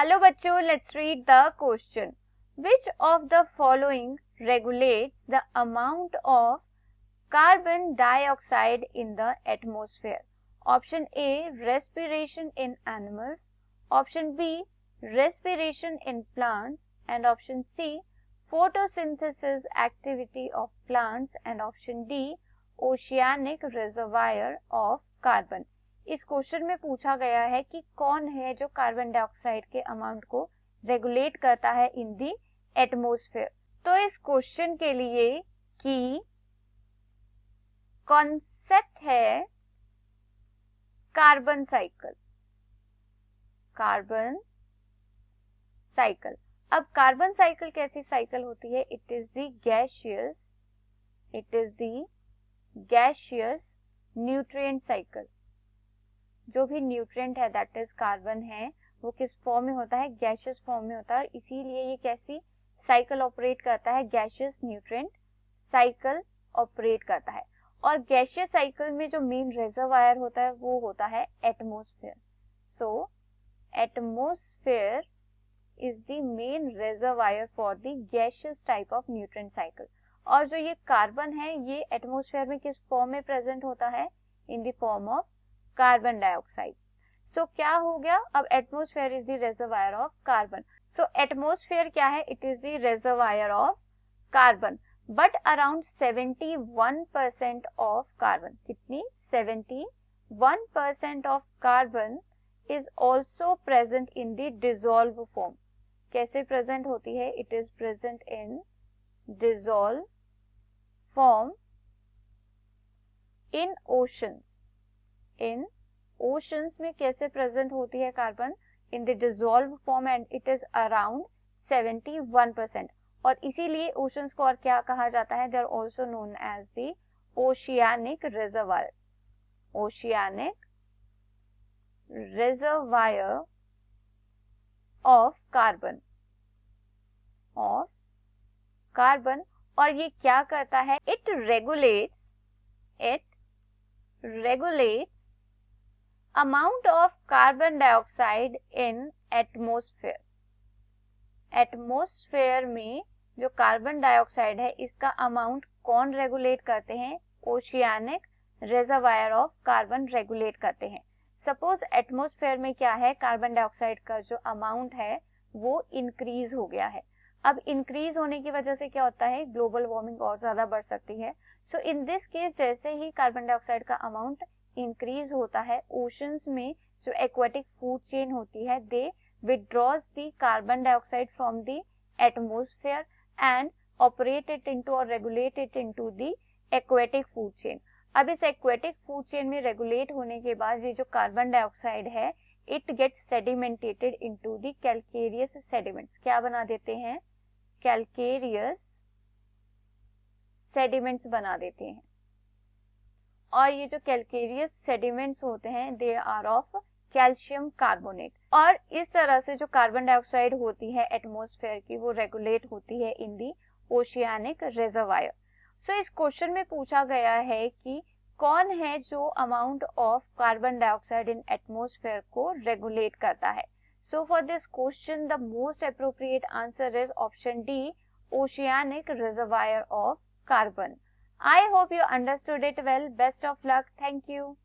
Hello बच्चों, let's read the question. Which of the following regulates the amount of carbon dioxide in the atmosphere? Option A, respiration in animals. Option B, respiration in plants. And option C, photosynthesis activity of plants. And option D, oceanic reservoir of carbon. इस question में पूछा गया है कि कौन है जो carbon dioxide के अमाउंट को रेगुलेट करता है इन दी एटमॉस्फेयर. तो इस क्वेश्चन के लिए की कॉन्सेप्ट है कार्बन साइकिल. Carbon cycle. अब कार्बन साइकिल कैसी साइकिल होती है? It is the gaseous nutrient cycle. जो भी न्यूट्रिएंट है दैट इज कार्बन है, वो किस फॉर्म में होता है? गैसियस फॉर्म में होता है. इसीलिए ये कैसी साइकिल ऑपरेट करता है? गैसियस न्यूट्रिएंट साइकिल ऑपरेट करता है. और गैसियस साइकिल में जो मेन रिजर्वायर होता है वो होता है atmosphere. So atmosphere is the main reservoir for the gaseous type of nutrient cycle. और जो ये कार्बन है ये एटमॉस्फेयर में किस फॉर्म में प्रेजेंट होता है? In the form of carbon dioxide. So क्या हो गया? अब atmosphere is the reservoir of carbon. So atmosphere क्या है? It is the reservoir of carbon. But around 71% of carbon, कितनी? 71% of carbon is also present in the dissolve form. कैसे present होती है? It is present in dissolve form in oceans. In oceans में कैसे present होती है carbon? In the dissolve form and it is around 71%. और इसीलिए ओशंस को और क्या कहा जाता है? They are also known as the oceanic reservoir. Oceanic reservoir of carbon. और ये क्या करता है? It regulates amount of carbon dioxide in atmosphere. Atmosphere में जो कार्बन डाइऑक्साइड है इसका अमाउंट कौन रेगुलेट करते हैं? Oceanic reservoir of carbon regulate करते हैं. सपोज एटमॉस्फेयर में क्या है? कार्बन डाइऑक्साइड का जो अमाउंट है वो इंक्रीज हो गया है. अब इंक्रीज होने की वजह से क्या होता है? ग्लोबल वार्मिंग और ज्यादा बढ़ सकती है. सो इन दिस केस जैसे ही कार्बन डाइऑक्साइड का अमाउंट इंक्रीज होता है, ओशंस में जो एक्वेटिक फूड चेन होती है दे withdraws the carbon dioxide from the atmosphere and operate it into or regulate it into the aquatic food chain. अब इस aquatic food chain में रेगुलेट होने के बाद ये जो कार्बन डाइऑक्साइड है it gets sedimented into the calcareous sediments. क्या बना देते हैं? calcareous sediments बना देते हैं. और ये जो calcareous sediments होते हैं they are of calcium carbonate. और इस तरह से जो कार्बन डाइऑक्साइड होती है एटमॉस्फेयर की वो रेगुलेट होती है इन दी ओशियानिक रिजर्वायर. सो इस क्वेश्चन में पूछा गया है कि कौन है जो amount of carbon dioxide in atmosphere को रेगुलेट करता है. So for this question the most appropriate answer is option D, oceanic reservoir of carbon. I hope you understood it well. Best of luck. Thank you.